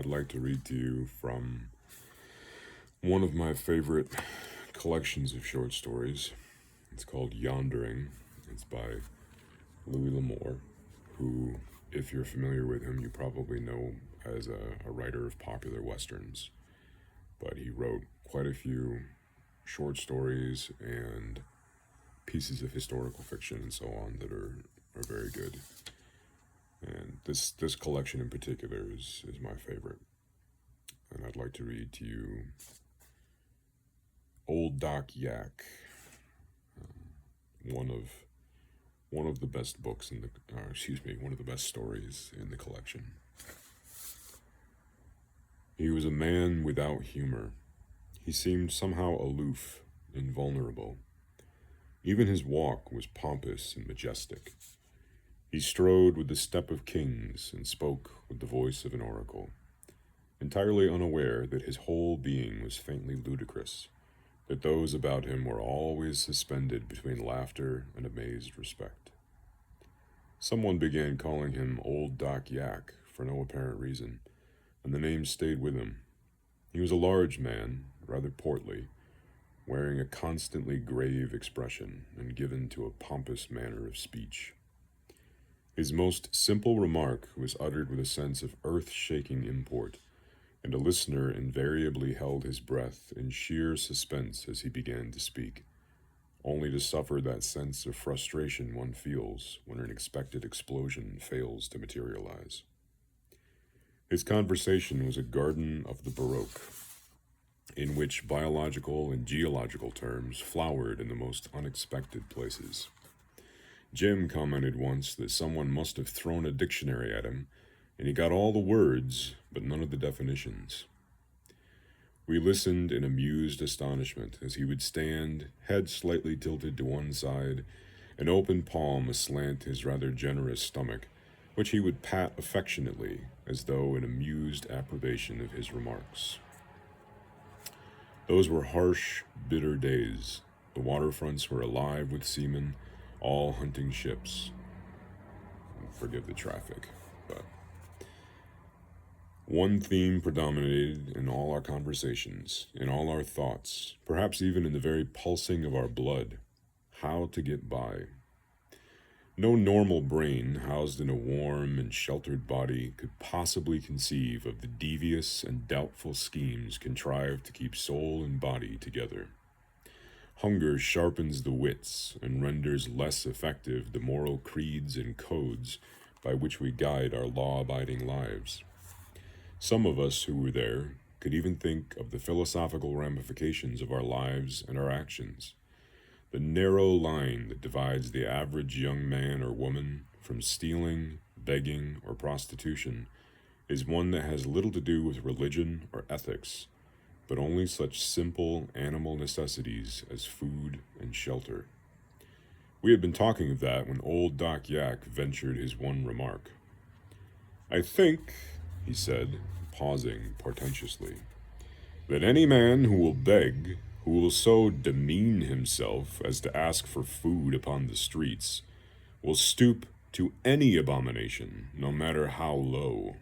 I'd like to read to you from one of my favorite collections of short stories. It's called Yondering. It's by Louis L'Amour, who, if you're familiar with him, you probably know as a writer of popular westerns. But he wrote quite a few short stories and pieces of historical fiction and so on that are very good. And this collection in particular is my favorite. And I'd like to read to you Old Doc Yak, one of the best books in the one of the best stories in the collection. He was a man without humor. He seemed somehow aloof and vulnerable. Even his walk was pompous and majestic. He strode with the step of kings and spoke with the voice of an oracle, entirely unaware that his whole being was faintly ludicrous, that those about him were always suspended between laughter and amazed respect. Someone began calling him Old Doc Yak for no apparent reason, and the name stayed with him. He was a large man, rather portly, wearing a constantly grave expression and given to a pompous manner of speech. His most simple remark was uttered with a sense of earth-shaking import, and a listener invariably held his breath in sheer suspense as he began to speak, only to suffer that sense of frustration one feels when an expected explosion fails to materialize. His conversation was a garden of the Baroque, in which biological and geological terms flowered in the most unexpected places. Jim commented once that someone must have thrown a dictionary at him, and he got all the words, but none of the definitions. We listened in amused astonishment as he would stand, head slightly tilted to one side, an open palm aslant his rather generous stomach, which he would pat affectionately as though in amused approbation of his remarks. Those were harsh, bitter days. The waterfronts were alive with seamen, all hunting ships. Forgive the traffic, but one theme predominated in all our conversations, in all our thoughts, perhaps even in the very pulsing of our blood: how to get by. No normal brain housed in a warm and sheltered body could possibly conceive of the devious and doubtful schemes contrived to keep soul and body together. Hunger sharpens the wits and renders less effective the moral creeds and codes by which we guide our law-abiding lives. Some of us who were there could even think of the philosophical ramifications of our lives and our actions. The narrow line that divides the average young man or woman from stealing, begging, or prostitution is one that has little to do with religion or ethics, but only such simple animal necessities as food and shelter. We had been talking of that when old Doc Yak ventured his one remark. "I think," he said, pausing portentously, "that any man who will beg, who will so demean himself as to ask for food upon the streets, will stoop to any abomination, no matter how low."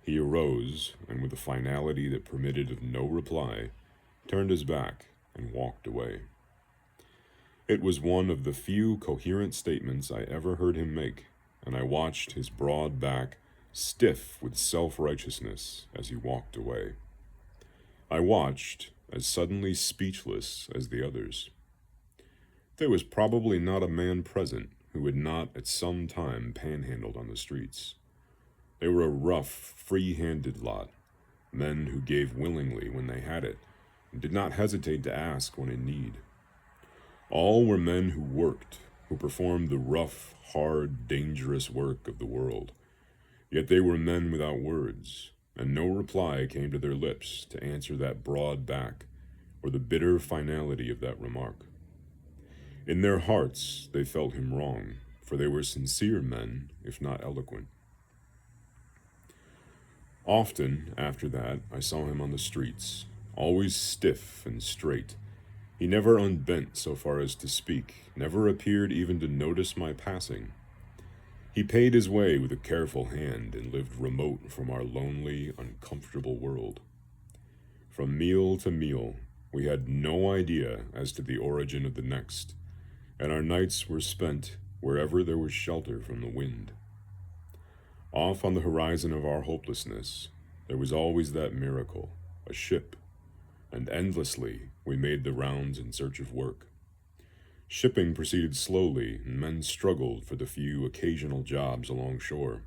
He arose, and with a finality that permitted of no reply, turned his back and walked away. It was one of the few coherent statements I ever heard him make, and I watched his broad back stiff with self-righteousness as he walked away. I watched, as suddenly speechless as the others. There was probably not a man present who had not at some time panhandled on the streets. They were a rough, free-handed lot, men who gave willingly when they had it, and did not hesitate to ask when in need. All were men who worked, who performed the rough, hard, dangerous work of the world. Yet they were men without words, and no reply came to their lips to answer that broad back, or the bitter finality of that remark. In their hearts they felt him wrong, for they were sincere men, if not eloquent. Often, after that, I saw him on the streets, always stiff and straight. He never unbent so far as to speak, never appeared even to notice my passing. He paid his way with a careful hand and lived remote from our lonely, uncomfortable world. From meal to meal, we had no idea as to the origin of the next, and our nights were spent wherever there was shelter from the wind. Off on the horizon of our hopelessness, there was always that miracle, a ship, and endlessly we made the rounds in search of work. Shipping proceeded slowly, and men struggled for the few occasional jobs along shore.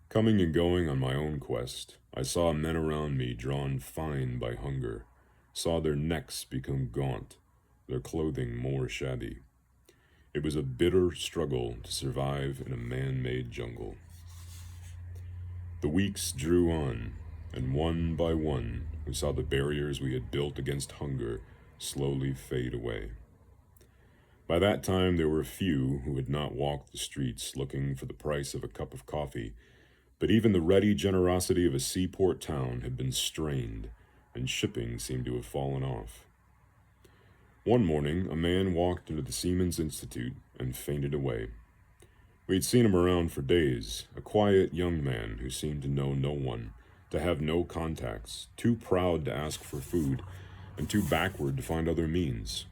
Coming and going on my own quest, I saw men around me drawn fine by hunger, saw their necks become gaunt, their clothing more shabby. It was a bitter struggle to survive in a man-made jungle. The weeks drew on, and one by one, we saw the barriers we had built against hunger slowly fade away. By that time, there were few who had not walked the streets looking for the price of a cup of coffee, but even the ready generosity of a seaport town had been strained, and shipping seemed to have fallen off. One morning, a man walked into the Seamen's Institute and fainted away. We had seen him around for days, a quiet young man who seemed to know no one, to have no contacts, too proud to ask for food, and too backward to find other means.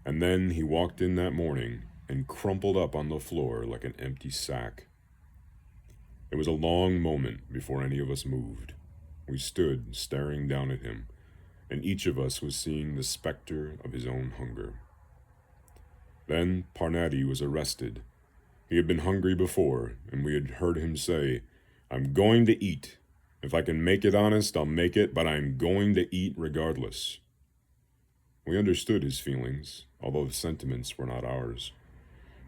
And then he walked in that morning and crumpled up on the floor like an empty sack. It was a long moment before any of us moved. We stood staring down at him, and each of us was seeing the specter of his own hunger. Then Parnati was arrested. He had been hungry before, and we had heard him say, "I'm going to eat. If I can make it honest, I'll make it, but I'm going to eat regardless." We understood his feelings, although the sentiments were not ours.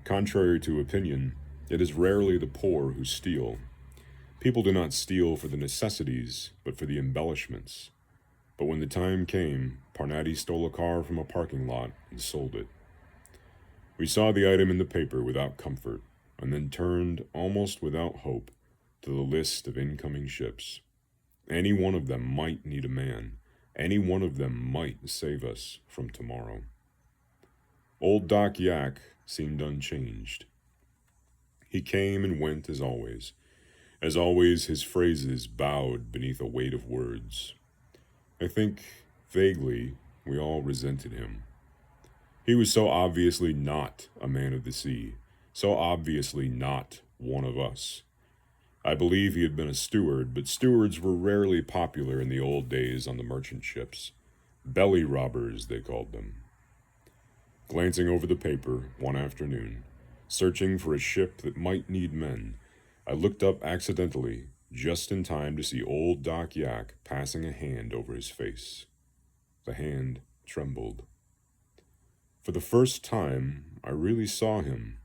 Contrary to opinion, it is rarely the poor who steal. People do not steal for the necessities, but for the embellishments. But when the time came, Parnati stole a car from a parking lot and sold it. We saw the item in the paper without comfort, and then turned, almost without hope, to the list of incoming ships. Any one of them might need a man. Any one of them might save us from tomorrow. Old Doc Yak seemed unchanged. He came and went as always. As always, his phrases bowed beneath a weight of words. I think, vaguely, we all resented him. He was so obviously not a man of the sea, so obviously not one of us. I believe he had been a steward, but stewards were rarely popular in the old days on the merchant ships. Belly robbers, they called them. Glancing over the paper one afternoon, searching for a ship that might need men, I looked up accidentally, just in time to see old Doc Yak passing a hand over his face. The hand trembled. For the first time, I really saw him.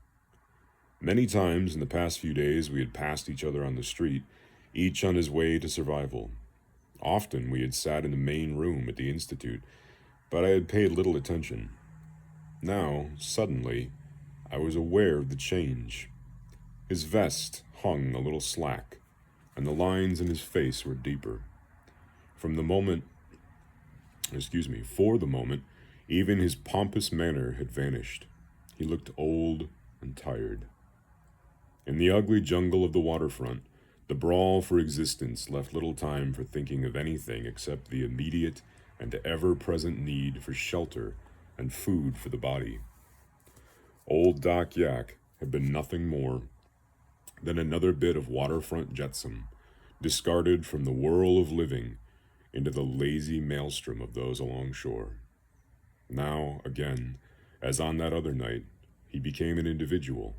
Many times in the past few days we had passed each other on the street, each on his way to survival. Often we had sat in the main room at the Institute, but I had paid little attention. Now, suddenly, I was aware of the change. His vest hung a little slack, and the lines in his face were deeper. For the moment, even his pompous manner had vanished. He looked old and tired. In the ugly jungle of the waterfront, the brawl for existence left little time for thinking of anything except the immediate and ever-present need for shelter and food for the body. Old Doc Yak had been nothing more than another bit of waterfront jetsam, discarded from the whirl of living into the lazy maelstrom of those along shore. Now, again, as on that other night, he became an individual,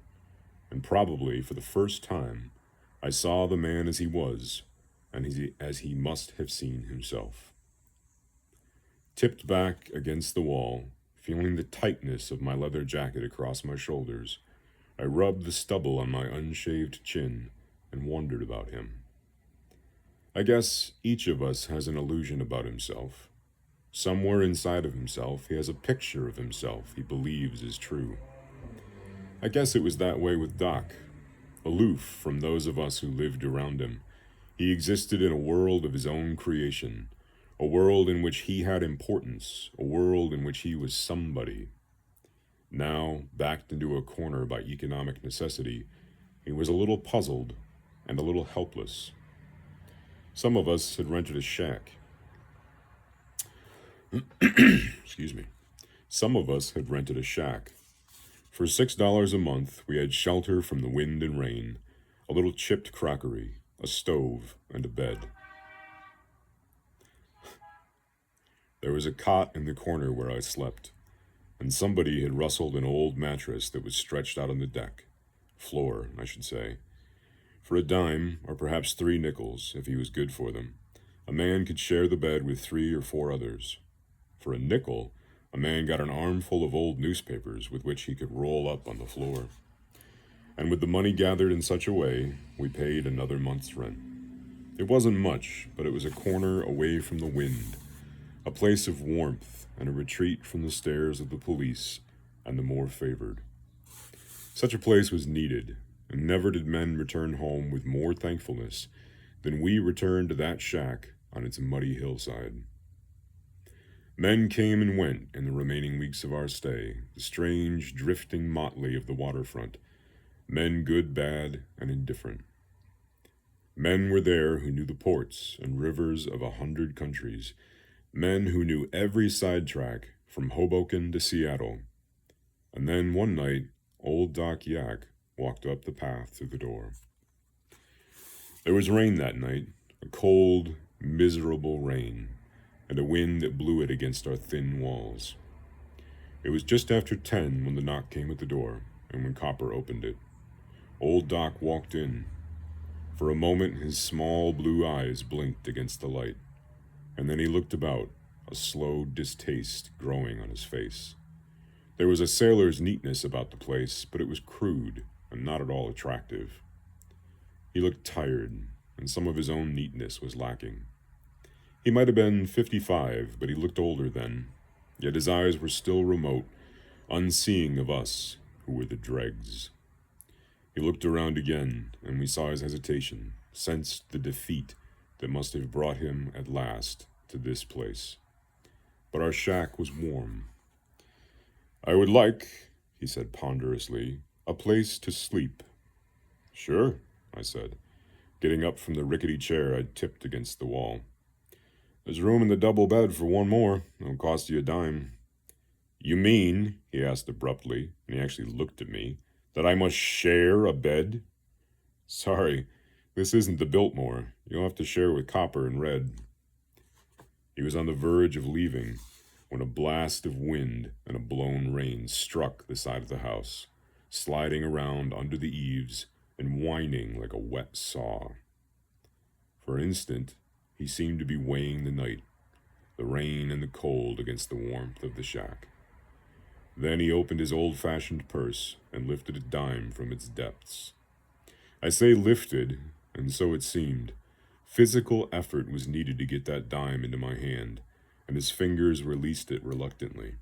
and probably for the first time, I saw the man as he was, and as he must have seen himself. Tipped back against the wall, feeling the tightness of my leather jacket across my shoulders, I rubbed the stubble on my unshaved chin and wondered about him. I guess each of us has an illusion about himself. Somewhere inside of himself, he has a picture of himself he believes is true. I guess it was that way with Doc. Aloof from those of us who lived around him, he existed in a world of his own creation, a world in which he had importance, a world in which he was somebody. Now, backed into a corner by economic necessity, He was a little puzzled and a little helpless. Some of us had rented a shack. Excuse me. Some of us had rented a shack. For $6 a month, we had shelter from the wind and rain, a little chipped crockery, a stove, and a bed. There was a cot in the corner where I slept, and somebody had rustled an old mattress that was stretched out on the deck, floor, I should say. For a dime, or perhaps 3 nickels, if he was good for them, a man could share the bed with 3 or 4 others. For a nickel, a man got an armful of old newspapers with which he could roll up on the floor. And with the money gathered in such a way, we paid another month's rent. It wasn't much, but it was a corner away from the wind, a place of warmth and a retreat from the stares of the police and the more favored. Such a place was needed, and never did men return home with more thankfulness than we returned to that shack on its muddy hillside. Men came and went in the remaining weeks of our stay, the strange, drifting motley of the waterfront, men good, bad, and indifferent. Men were there who knew the ports and rivers of 100 countries, men who knew every sidetrack from Hoboken to Seattle. And then one night, old Doc Yak walked up the path to the door. There was rain that night, a cold, miserable rain, and a wind that blew it against our thin walls. It was just after 10 when the knock came at the door, and when Copper opened it. Old Doc walked in. For a moment his small blue eyes blinked against the light, and then he looked about, a slow distaste growing on his face. There was a sailor's neatness about the place, but it was crude and not at all attractive. He looked tired, and some of his own neatness was lacking. He might have been 55, but he looked older then, yet his eyes were still remote, unseeing of us, who were the dregs. He looked around again, and we saw his hesitation, sensed the defeat that must have brought him at last to this place. But our shack was warm. "I would like," he said ponderously, "a place to sleep." "Sure," I said, getting up from the rickety chair I'd tipped against the wall. "There's room in the double bed for one more. It'll cost you a dime." "You mean," he asked abruptly, and he actually looked at me, "that I must share a bed?" "Sorry, this isn't the Biltmore. You'll have to share with Copper and Red." He was on the verge of leaving when a blast of wind and a blown rain struck the side of the house, sliding around under the eaves and whining like a wet saw. For an instant, he seemed to be weighing the night, the rain and the cold against the warmth of the shack. Then he opened his old-fashioned purse and lifted a dime from its depths. I say lifted, and so it seemed. Physical effort was needed to get that dime into my hand, and his fingers released it reluctantly.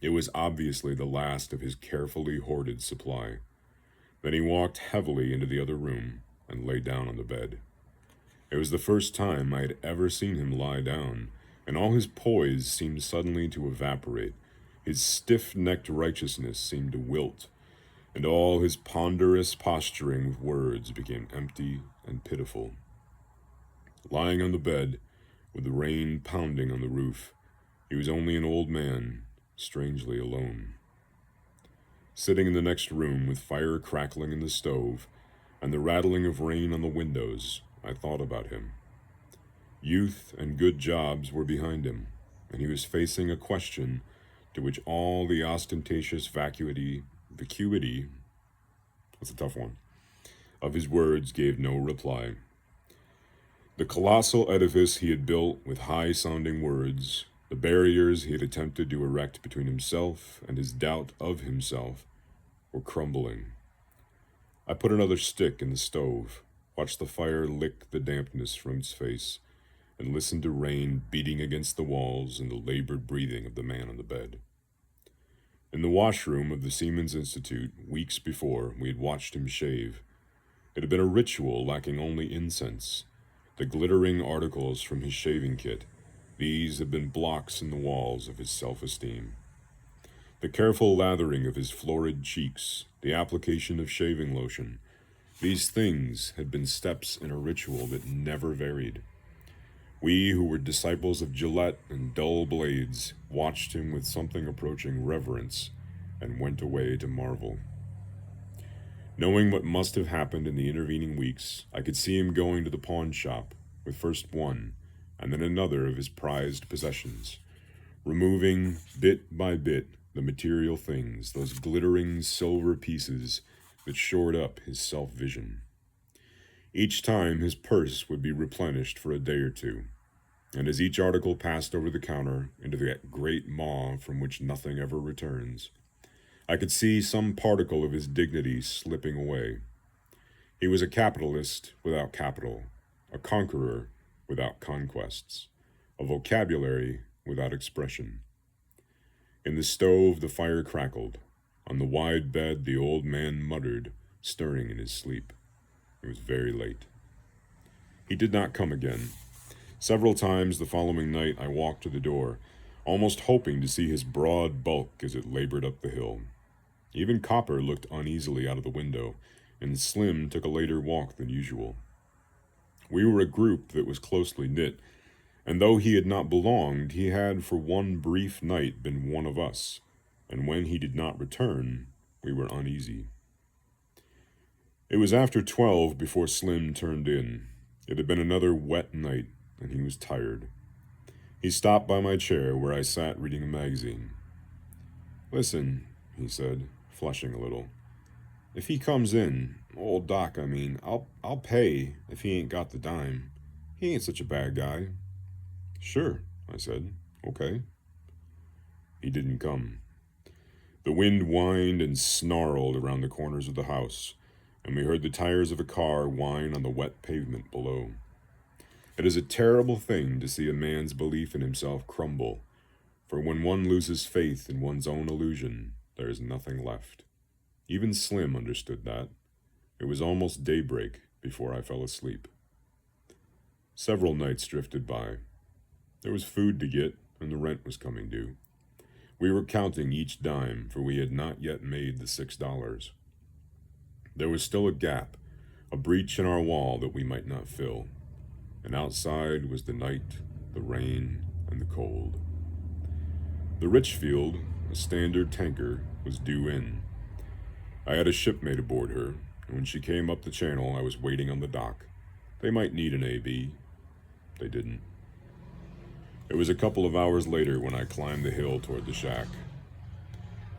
It was obviously the last of his carefully hoarded supply. Then he walked heavily into the other room and lay down on the bed. It was the first time I had ever seen him lie down, and all his poise seemed suddenly to evaporate. His stiff-necked righteousness seemed to wilt, and all his ponderous posturing with words became empty and pitiful. Lying on the bed, with the rain pounding on the roof, he was only an old man, strangely alone. Sitting in the next room with fire crackling in the stove and the rattling of rain on the windows, I thought about him. Youth and good jobs were behind him, and he was facing a question to which all the ostentatious vacuity, that's a tough one, of his words gave no reply. The colossal edifice he had built with high-sounding words, the barriers he had attempted to erect between himself and his doubt of himself, were crumbling. I put another stick in the stove, watched the fire lick the dampness from its face, and listened to rain beating against the walls and the labored breathing of the man on the bed. In the washroom of the Seamen's Institute, weeks before, we had watched him shave. It had been a ritual lacking only incense. The glittering articles from his shaving kit, these had been blocks in the walls of his self-esteem. The careful lathering of his florid cheeks, the application of shaving lotion, these things had been steps in a ritual that never varied. We who were disciples of Gillette and dull blades watched him with something approaching reverence and went away to marvel. Knowing what must have happened in the intervening weeks, I could see him going to the pawn shop with first one and then another of his prized possessions, removing bit by bit the material things, those glittering silver pieces that shored up his self-vision. Each time his purse would be replenished for a day or two, and as each article passed over the counter into that great maw from which nothing ever returns, I could see some particle of his dignity slipping away. He was a capitalist without capital, a conqueror without conquests, a vocabulary without expression. In the stove the fire crackled. On the wide bed the old man muttered, stirring in his sleep. It was very late. He did not come again. Several times the following night I walked to the door, almost hoping to see his broad bulk as it labored up the hill. Even Copper looked uneasily out of the window, and Slim took a later walk than usual. We were a group that was closely knit, and though he had not belonged, he had for one brief night been one of us, and when he did not return, we were uneasy. It was after 12 before Slim turned in. It had been another wet night, and he was tired. He stopped by my chair where I sat reading a magazine. "Listen," he said, flushing a little. "If he comes in, old Doc, I mean, I'll pay if he ain't got the dime. He ain't such a bad guy." "Sure," I said. "Okay." He didn't come. The wind whined and snarled around the corners of the house, and we heard the tires of a car whine on the wet pavement below. It is a terrible thing to see a man's belief in himself crumble, for when one loses faith in one's own illusion, there is nothing left. Even Slim understood that. It was almost daybreak before I fell asleep. Several nights drifted by. There was food to get, and the rent was coming due. We were counting each dime, for we had not yet made the $6. There was still a gap, a breach in our wall that we might not fill, and outside was the night, the rain, and the cold. The Richfield, a standard tanker, was due in. I had a shipmate aboard her, and when she came up the channel, I was waiting on the dock. They might need an AB. They didn't. It was a couple of hours later when I climbed the hill toward the shack.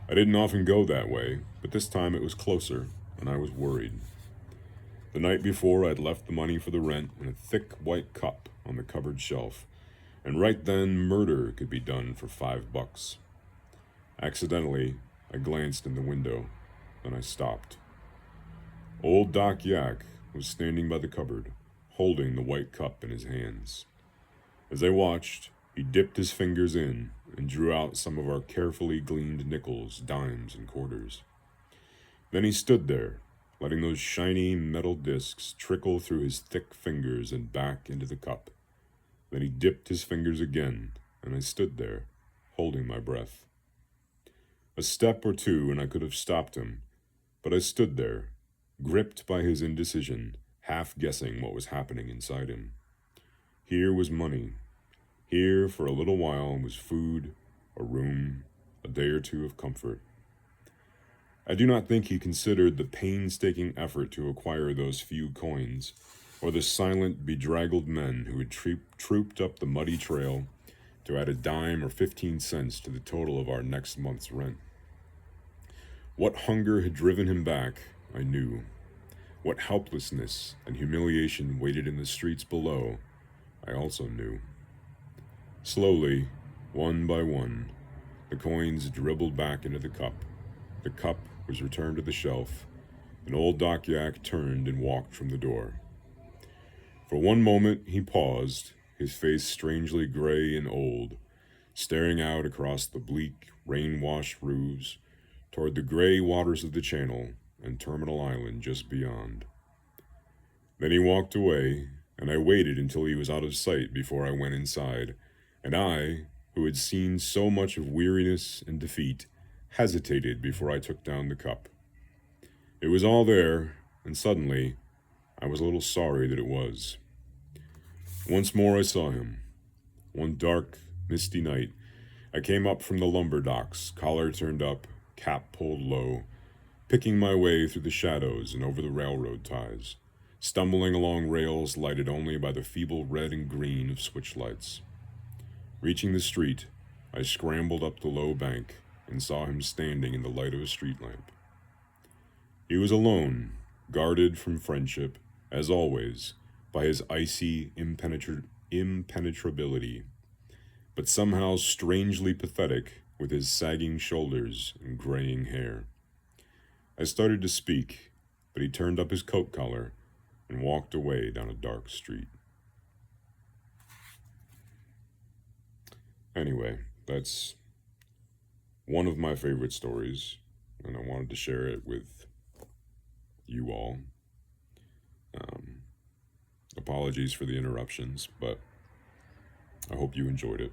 I didn't often go that way, but this time it was closer, and I was worried. The night before, I'd left the money for the rent in a thick white cup on the cupboard shelf, and right then murder could be done for $5. Accidentally, I glanced in the window, then I stopped. Old Doc Yak was standing by the cupboard, holding the white cup in his hands. As I watched, he dipped his fingers in and drew out some of our carefully gleaned nickels, dimes, and quarters. Then he stood there, letting those shiny metal discs trickle through his thick fingers and back into the cup. Then he dipped his fingers again, and I stood there, holding my breath. A step or two and I could have stopped him, but I stood there, gripped by his indecision, half guessing what was happening inside him. Here was money. Here, for a little while, was food, a room, a day or two of comfort. I do not think he considered the painstaking effort to acquire those few coins, or the silent, bedraggled men who had trooped up the muddy trail to add a dime or 15 cents to the total of our next month's rent. What hunger had driven him back, I knew. What helplessness and humiliation waited in the streets below, I also knew. Slowly, one by one, the coins dribbled back into the cup. The cup was returned to the shelf, and old Doc Yak turned and walked from the door. For one moment he paused, his face strangely gray and old, staring out across the bleak, rain-washed roofs toward the gray waters of the channel and Terminal Island just beyond. Then he walked away, and I waited until he was out of sight before I went inside, and I, who had seen so much of weariness and defeat, hesitated before I took down the cup. It was all there, and suddenly, I was a little sorry that it was. Once more I saw him. One dark, misty night, I came up from the lumber docks, collar turned up, cap pulled low, picking my way through the shadows and over the railroad ties, stumbling along rails lighted only by the feeble red and green of switch lights. Reaching the street, I scrambled up the low bank and saw him standing in the light of a street lamp. He was alone, guarded from friendship, as always, by his icy impenetrability, but somehow strangely pathetic with his sagging shoulders and graying hair. I started to speak, but he turned up his coat collar and walked away down a dark street. Anyway, that's one of my favorite stories, and I wanted to share it with you all. Apologies for the interruptions, but I hope you enjoyed it.